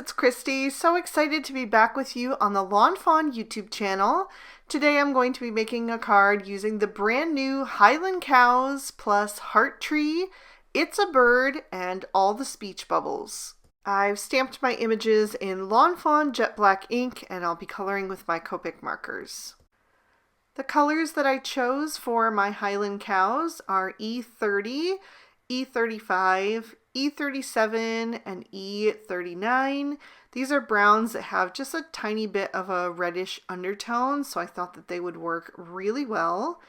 it's Christy. So excited to be back with you on the Lawnfawn YouTube channel. Today I'm going to be making a card using the brand new Highland cows plus heart tree, it's a bird, and all the speech bubbles. I've stamped my images in Lawnfawn jet black ink and I'll be coloring with my Copic markers. The colors that I chose for my Highland cows are E30, E35, E37, and E39. These are browns that have just a tiny bit of a reddish undertone, so I thought that they would work really well.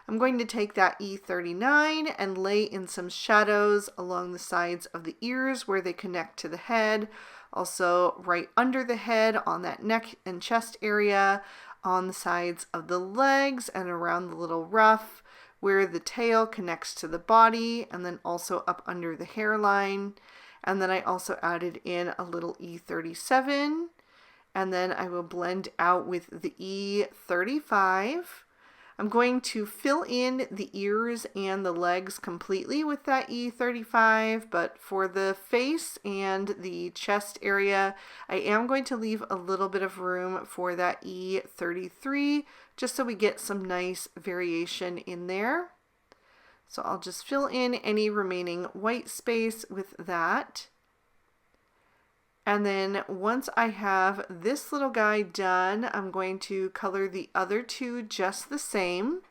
I'm going to take that E39 and lay in some shadows along the sides of the ears where they connect to the head, also right under the head on that neck and chest area, on the sides of the legs and around the little ruff where the tail connects to the body, and then also up under the hairline. And then I also added in a little E37, and then I will blend out with the E35. I'm going to fill in the ears and the legs completely with that E35, but for the face and the chest area, I am going to leave a little bit of room for that E33, just so we get some nice variation in there. So I'll just fill in any remaining white space with that. And then once I have this little guy done, I'm going to color the other two just the same.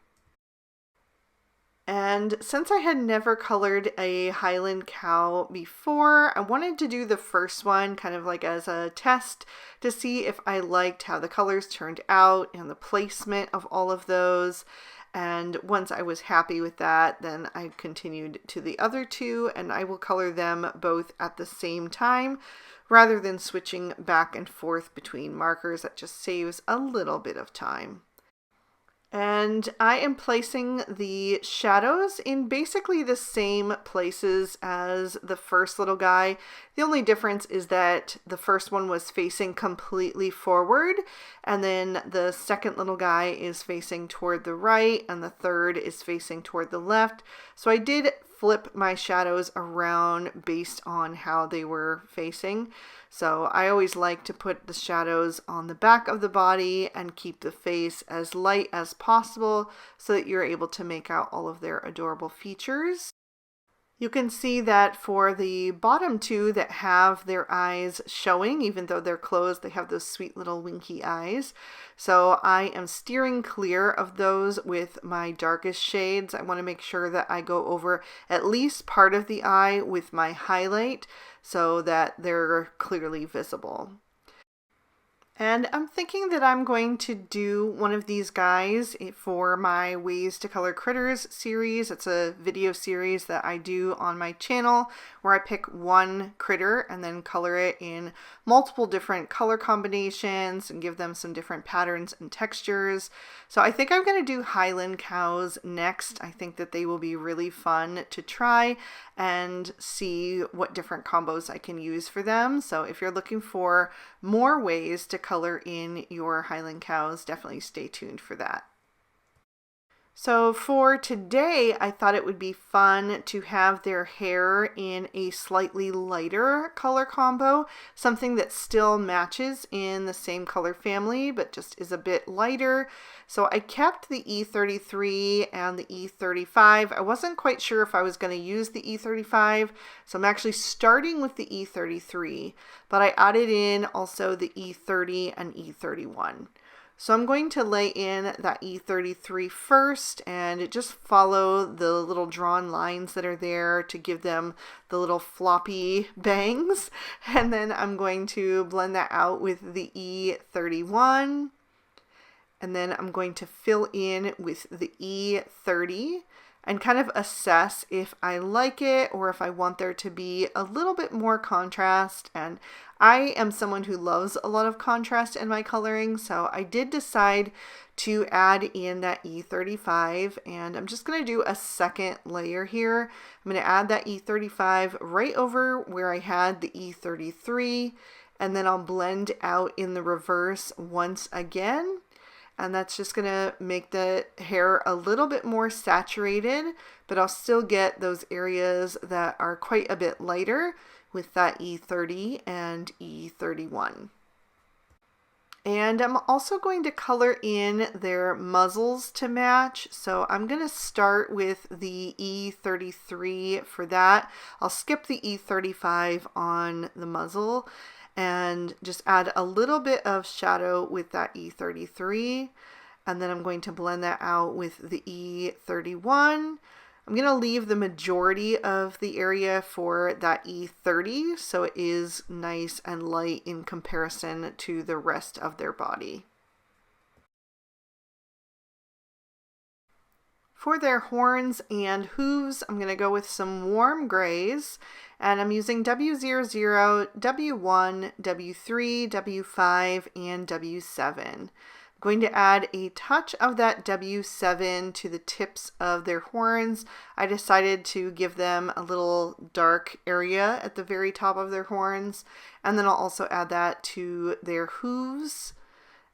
And since I had never colored a Highland cow before, I wanted to do the first one kind of like as a test to see if I liked how the colors turned out and the placement of all of those. And once I was happy with that, then I continued to the other two, and I will color them both at the same time rather than switching back and forth between markers. That just saves a little bit of time. And I am placing the shadows in basically the same places as the first little guy. The only difference is that the first one was facing completely forward, and then the second little guy is facing toward the right, and the third is facing toward the left. So I did flip my shadows around based on how they were facing. So I always like to put the shadows on the back of the body and keep the face as light as possible so that you're able to make out all of their adorable features. You can see that for the bottom two that have their eyes showing, even though they're closed, they have those sweet little winky eyes. So I am steering clear of those with my darkest shades. I want to make sure that I go over at least part of the eye with my highlight so that they're clearly visible. And I'm thinking that I'm going to do one of these guys for my Ways to Color Critters series. It's a video series that I do on my channel where I pick one critter and then color it in multiple different color combinations and give them some different patterns and textures. So I think I'm going to do Highland cows next. I think that they will be really fun to try and see what different combos I can use for them. So if you're looking for more ways to color in your Highland cows, definitely stay tuned for that. So for today, I thought it would be fun to have their hair in a slightly lighter color combo, something that still matches in the same color family, but just is a bit lighter. So I kept the E33 and the E35. I wasn't quite sure if I was going to use the E35, so I'm actually starting with the E33, but I added in also the E30 and E31. So I'm going to lay in that E33 first and just follow the little drawn lines that are there to give them the little floppy bangs. And then I'm going to blend that out with the E31. And then I'm going to fill in with the E30 and kind of assess if I like it or if I want there to be a little bit more contrast. And I am someone who loves a lot of contrast in my coloring, so I did decide to add in that E35, and I'm just going to do a second layer here. I'm going to add that E35 right over where I had the E33, and then I'll blend out in the reverse once again. And that's just going to make the hair a little bit more saturated, but I'll still get those areas that are quite a bit lighter with that E30 and E31. And I'm also going to color in their muzzles to match. So I'm going to start with the E33 for that. I'll skip the E35 on the muzzle and just add a little bit of shadow with that E33. And then I'm going to blend that out with the E31. I'm going to leave the majority of the area for that E30 so it is nice and light in comparison to the rest of their body. For their horns and hooves, I'm going to go with some warm grays, and I'm using W00, W1, W3, W5, and W7. Going to add a touch of that W7 to the tips of their horns. I decided to give them a little dark area at the very top of their horns, and then I'll also add that to their hooves,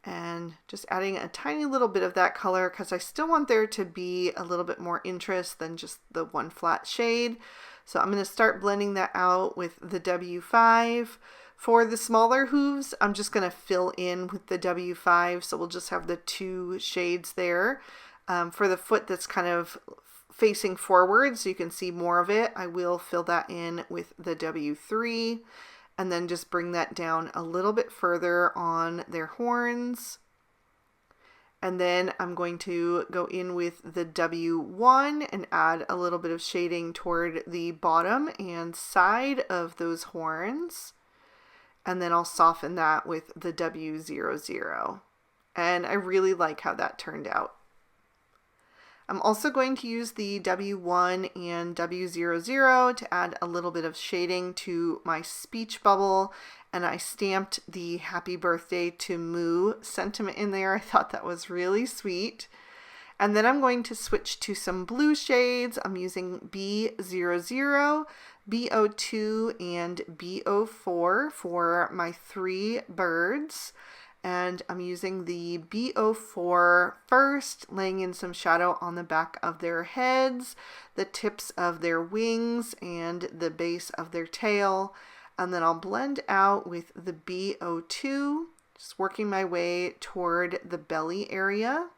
and just adding a tiny little bit of that color because I still want there to be a little bit more interest than just the one flat shade. So I'm going to start blending that out with the W5. For the smaller hooves, I'm just going to fill in with the W5, so we'll just have the two shades there. For the foot that's kind of facing forward, so you can see more of it, I will fill that in with the W3, and then just bring that down a little bit further on their horns. And then I'm going to go in with the W1 and add a little bit of shading toward the bottom and side of those horns. And then I'll soften that with the W00. And I really like how that turned out. I'm also going to use the W1 and W00 to add a little bit of shading to my speech bubble. And I stamped the happy birthday to Moo sentiment in there. I thought that was really sweet. And then I'm going to switch to some blue shades. I'm using B00, B02, and B04 for my three birds. And I'm using the B04 first, laying in some shadow on the back of their heads, the tips of their wings, and the base of their tail. And then I'll blend out with the B02, just working my way toward the belly area.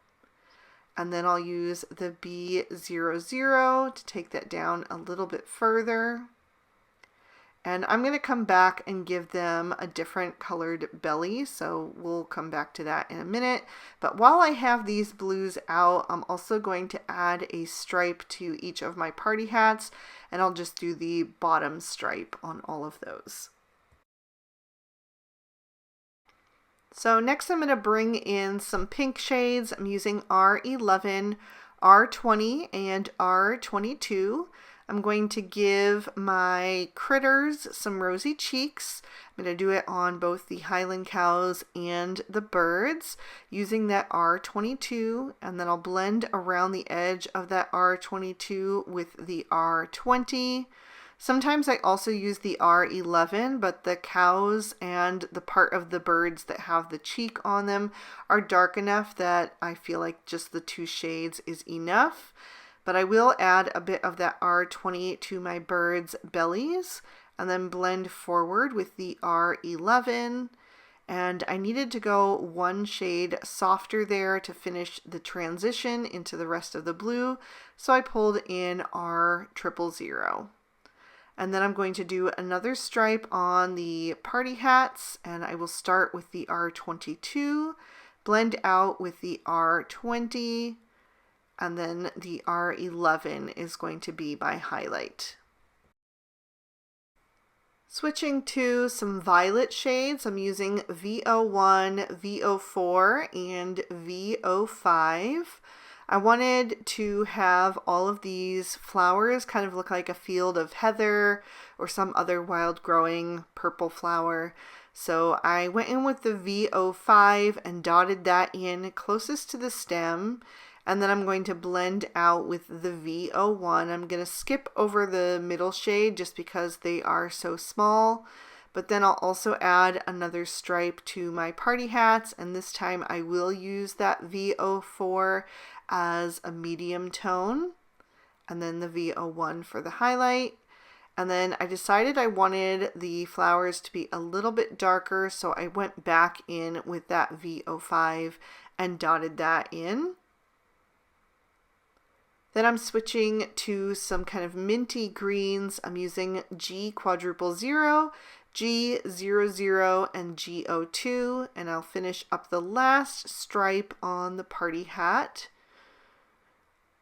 And then I'll use the B00 to take that down a little bit further. And I'm going to come back and give them a different colored belly, so we'll come back to that in a minute. But while I have these blues out, I'm also going to add a stripe to each of my party hats, and I'll just do the bottom stripe on all of those. So next I'm going to bring in some pink shades. I'm using R11, R20, and R22. I'm going to give my critters some rosy cheeks. I'm going to do it on both the Highland cows and the birds using that R22, and then I'll blend around the edge of that R22 with the R20. Sometimes I also use the R11, but the cows and the part of the birds that have the cheek on them are dark enough that I feel like just the two shades is enough. But I will add a bit of that R20 to my birds' bellies and then blend forward with the R11. And I needed to go one shade softer there to finish the transition into the rest of the blue, so I pulled in R000. And then I'm going to do another stripe on the party hats, and I will start with the R22, blend out with the R20, and then the R11 is going to be my highlight. Switching to some violet shades, I'm using V01, V04, and V05. I wanted to have all of these flowers kind of look like a field of heather or some other wild growing purple flower. So I went in with the V05 and dotted that in closest to the stem. And then I'm going to blend out with the V01. I'm going to skip over the middle shade just because they are so small. But then I'll also add another stripe to my party hats. And this time I will use that V04 as a medium tone. And then the V01 for the highlight. And then I decided I wanted the flowers to be a little bit darker, so I went back in with that V05 and dotted that in. Then I'm switching to some kind of minty greens. I'm using G quadruple 0, G00, and G02, and I'll finish up the last stripe on the party hat.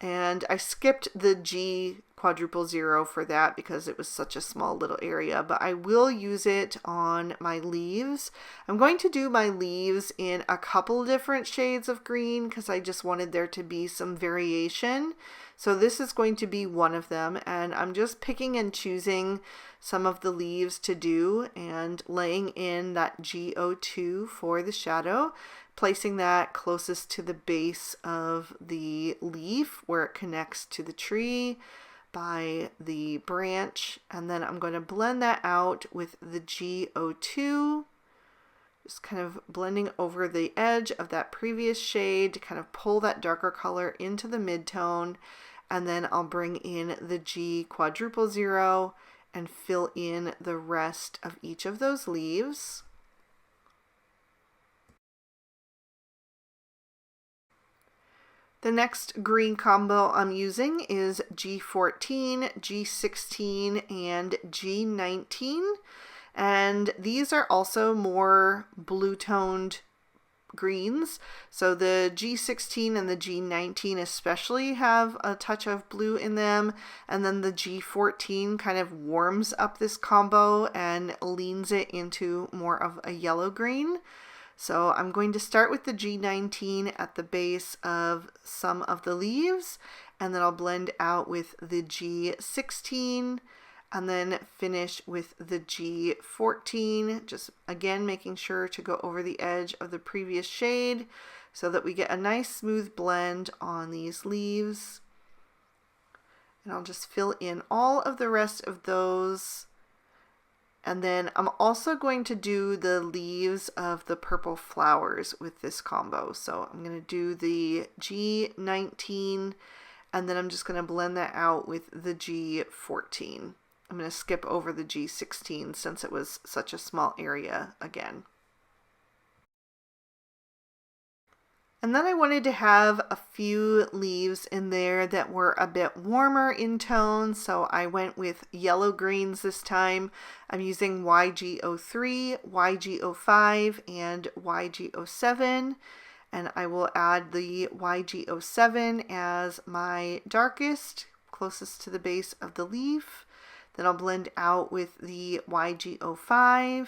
And I skipped the G quadruple 0 for that because it was such a small little area, but I will use it on my leaves. I'm going to do my leaves in a couple different shades of green because I just wanted there to be some variation. So this is going to be one of them, and I'm just picking and choosing some of the leaves to do and laying in that G02 for the shadow, placing that closest to the base of the leaf where it connects to the tree by the branch, and then I'm going to blend that out with the G02, just kind of blending over the edge of that previous shade to kind of pull that darker color into the mid-tone, and then I'll bring in the G quadruple 0 and fill in the rest of each of those leaves. The next green combo I'm using is G14, G16, and G19. And these are also more blue-toned greens. So the G16 and the G19 especially have a touch of blue in them. And then the G14 kind of warms up this combo and leans it into more of a yellow-green. So I'm going to start with the G19 at the base of some of the leaves, and then I'll blend out with the G16, and then finish with the G14, just again making sure to go over the edge of the previous shade so that we get a nice smooth blend on these leaves. And I'll just fill in all of the rest of those. And then I'm also going to do the leaves of the purple flowers with this combo. So I'm going to do the G19, and then I'm just going to blend that out with the G14. I'm going to skip over the G16 since it was such a small area again. And then I wanted to have a few leaves in there that were a bit warmer in tone, so I went with yellow greens this time. I'm using YG03, YG05, and YG07, and I will add the YG07 as my darkest, closest to the base of the leaf. Then I'll blend out with the YG05,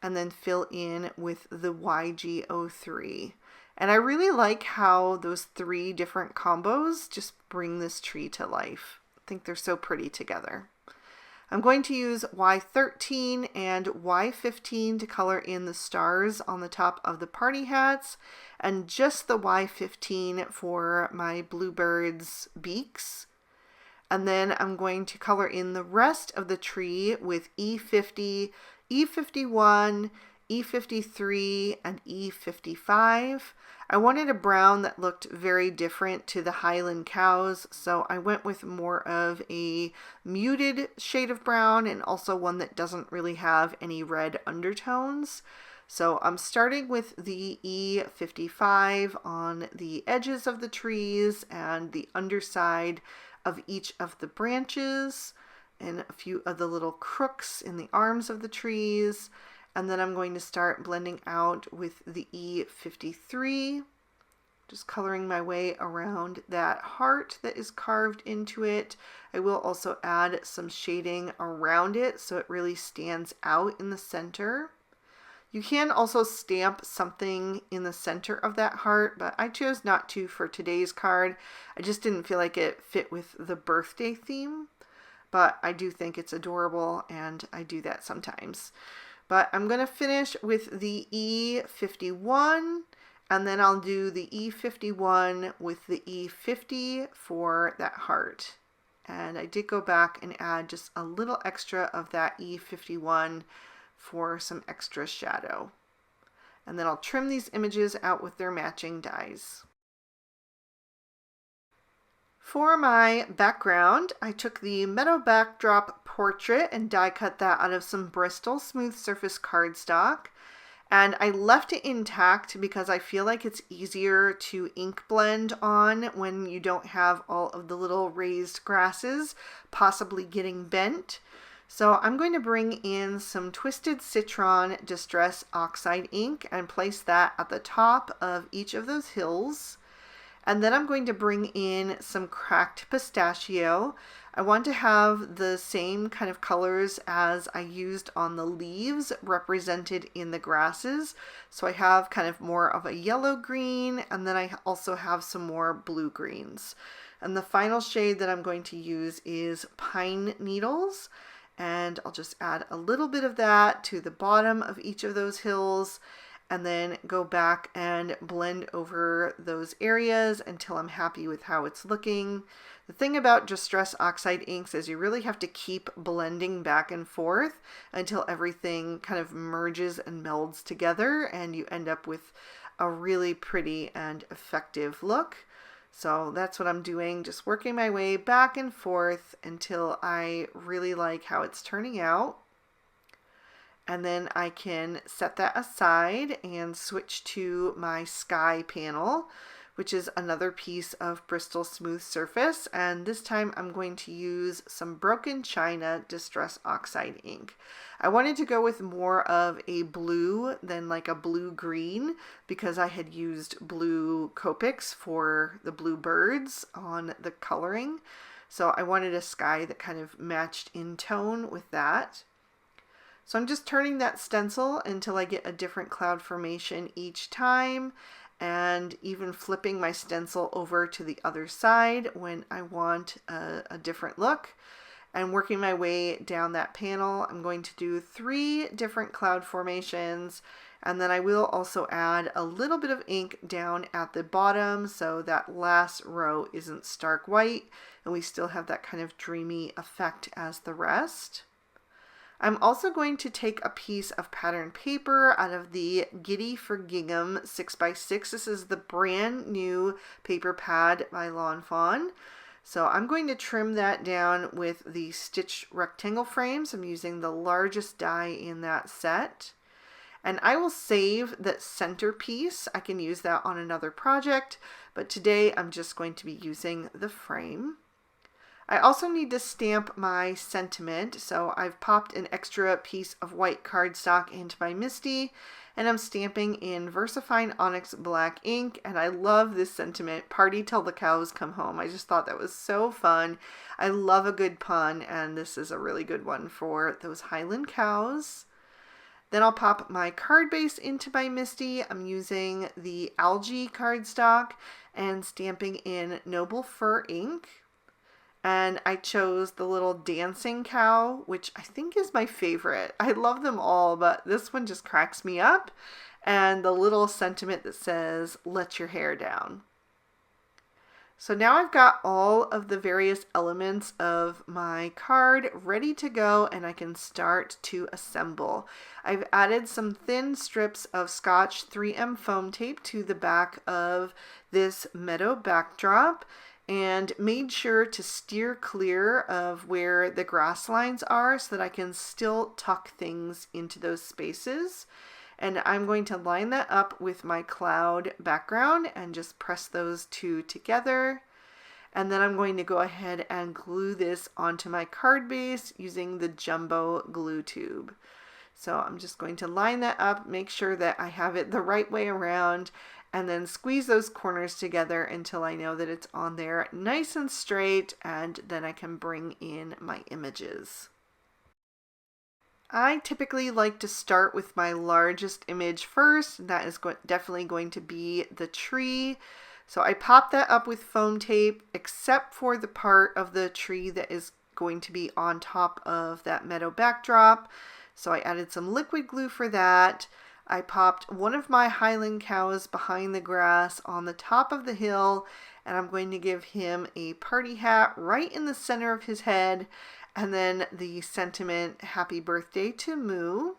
and then fill in with the YG03. And I really like how those three different combos just bring this tree to life. I think they're so pretty together. I'm going to use Y13 and Y15 to color in the stars on the top of the party hats, and just the Y15 for my bluebirds' beaks. And then I'm going to color in the rest of the tree with E50, E51, E53, and E55. I wanted a brown that looked very different to the Highland cows, so I went with more of a muted shade of brown and also one that doesn't really have any red undertones. So I'm starting with the E55 on the edges of the trees and the underside of each of the branches and a few of the little crooks in the arms of the trees. And then I'm going to start blending out with the E53, just coloring my way around that heart that is carved into it. I will also add some shading around it so it really stands out in the center. You can also stamp something in the center of that heart, but I chose not to for today's card. I just didn't feel like it fit with the birthday theme, but I do think it's adorable and I do that sometimes. But I'm going to finish with the E51, and then I'll do the E51 with the E50 for that heart. And I did go back and add just a little extra of that E51 for some extra shadow. And then I'll trim these images out with their matching dies. For my background, I took the meadow backdrop portrait and die cut that out of some Bristol smooth surface cardstock. And I left it intact because I feel like it's easier to ink blend on when you don't have all of the little raised grasses possibly getting bent. So I'm going to bring in some Twisted Citron Distress Oxide ink and place that at the top of each of those hills. And then I'm going to bring in some cracked pistachio. I want to have the same kind of colors as I used on the leaves represented in the grasses. So I have kind of more of a yellow green, and then I also have some more blue greens. And the final shade that I'm going to use is Pine Needles. And I'll just add a little bit of that to the bottom of each of those hills, and then go back and blend over those areas until I'm happy with how it's looking. The thing about Distress Oxide inks is you really have to keep blending back and forth until everything kind of merges and melds together and you end up with a really pretty and effective look. So that's what I'm doing, just working my way back and forth until I really like how it's turning out. And then I can set that aside and switch to my sky panel, which is another piece of Bristol smooth surface. And this time I'm going to use some Broken China Distress Oxide ink. I wanted to go with more of a blue than like a blue-green because I had used blue Copics for the blue birds on the coloring. So I wanted a sky that kind of matched in tone with that. So I'm just turning that stencil until I get a different cloud formation each time, and even flipping my stencil over to the other side when I want a different look. And working my way down that panel, I'm going to do 3 different cloud formations, and then I will also add a little bit of ink down at the bottom so that last row isn't stark white and we still have that kind of dreamy effect as the rest. I'm also going to take a piece of pattern paper out of the Giddy for Gingham 6x6. This is the brand new paper pad by Lawnfawn. So I'm going to trim that down with the stitch rectangle frames. I'm using the largest die in that set. And I will save that center piece. I can use that on another project, but today I'm just going to be using the frame. I also need to stamp my sentiment, so I've popped an extra piece of white cardstock into my MISTI, and I'm stamping in VersaFine Onyx Black ink, and I love this sentiment, "Party till the cows come home." I just thought that was so fun. I love a good pun, and this is a really good one for those Highland cows. Then I'll pop my card base into my MISTI. I'm using the algae cardstock and stamping in Noble Fur ink. And I chose the little dancing cow, which I think is my favorite. I love them all, but this one just cracks me up. And the little sentiment that says, "Let your hair down." So now I've got all of the various elements of my card ready to go, and I can start to assemble. I've added some thin strips of Scotch 3M foam tape to the back of this meadow backdrop, and made sure to steer clear of where the grass lines are so that I can still tuck things into those spaces. And I'm going to line that up with my cloud background and just press those two together. And then I'm going to go ahead and glue this onto my card base using the jumbo glue tube. So I'm just going to line that up, make sure that I have it the right way around, and then squeeze those corners together until I know that it's on there nice and straight, and then I can bring in my images. I typically like to start with my largest image first, and that is definitely going to be the tree. So I pop that up with foam tape, except for the part of the tree that is going to be on top of that meadow backdrop. So I added some liquid glue for that. I popped one of my Highland cows behind the grass on the top of the hill, and I'm going to give him a party hat right in the center of his head, and then the sentiment, "Happy Birthday to Moo."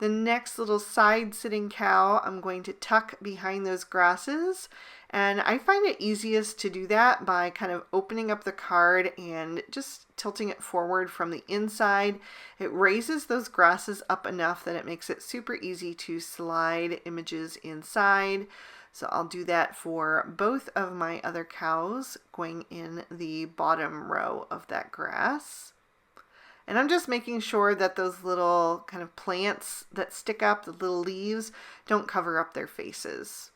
The next little side sitting cow, I'm going to tuck behind those grasses. And I find it easiest to do that by kind of opening up the card and just tilting it forward from the inside. It raises those grasses up enough that it makes it super easy to slide images inside. So I'll do that for both of my other cows going in the bottom row of that grass. And I'm just making sure that those little kind of plants that stick up, the little leaves, don't cover up their faces.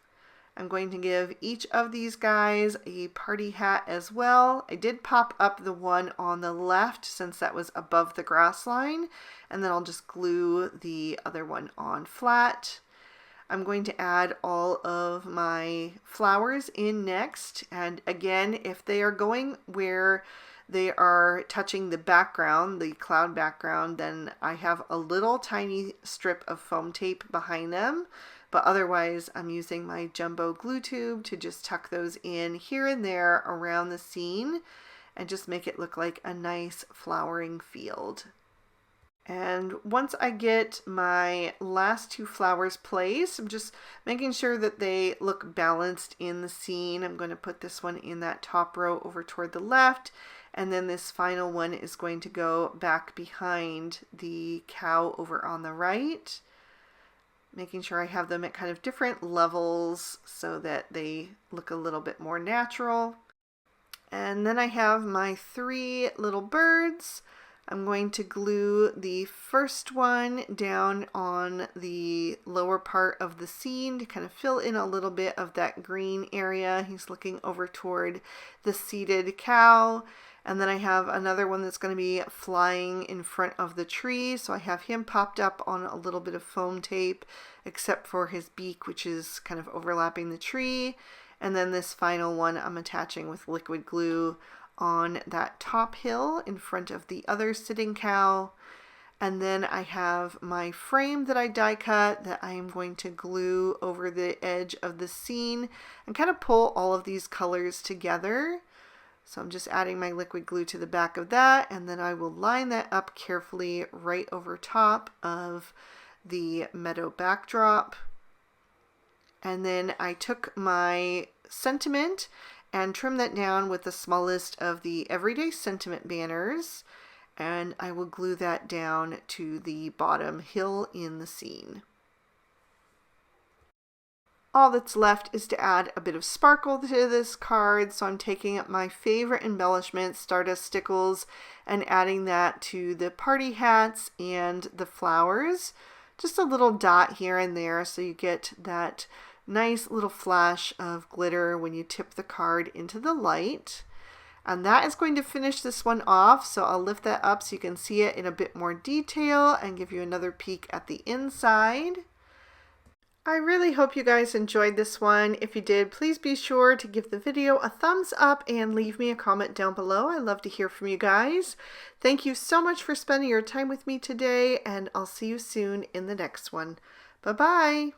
I'm going to give each of these guys a party hat as well. I did pop up the one on the left since that was above the grass line, and then I'll just glue the other one on flat. I'm going to add all of my flowers in next, and again, if they are going where they are touching the background, the cloud background, then I have a little tiny strip of foam tape behind them, but otherwise I'm using my jumbo glue tube to just tuck those in here and there around the scene and just make it look like a nice flowering field. And once I get my last two flowers placed, I'm just making sure that they look balanced in the scene. I'm going to put this one in that top row over toward the left, and then this final one is going to go back behind the cow over on the right. Making sure I have them at kind of different levels so that they look a little bit more natural. And then I have my three little birds. I'm going to glue the first one down on the lower part of the scene to kind of fill in a little bit of that green area. He's looking over toward the seated cow. And then I have another one that's going to be flying in front of the tree. So I have him popped up on a little bit of foam tape, except for his beak, which is kind of overlapping the tree. And then this final one I'm attaching with liquid glue on that top hill in front of the other sitting cow. And then I have my frame that I die cut that I am going to glue over the edge of the scene and kind of pull all of these colors together. So I'm just adding my liquid glue to the back of that, and then I will line that up carefully right over top of the meadow backdrop. And then I took my sentiment and trimmed that down with the smallest of the everyday sentiment banners, and I will glue that down to the bottom hill in the scene. All that's left is to add a bit of sparkle to this card, so I'm taking up my favorite embellishment, Stardust Stickles, and adding that to the party hats and the flowers. Just a little dot here and there so you get that nice little flash of glitter when you tip the card into the light. And that is going to finish this one off, so I'll lift that up so you can see it in a bit more detail and give you another peek at the inside. I really hope you guys enjoyed this one. If you did, please be sure to give the video a thumbs up and leave me a comment down below. I love to hear from you guys. Thank you so much for spending your time with me today, and I'll see you soon in the next one. Bye-bye.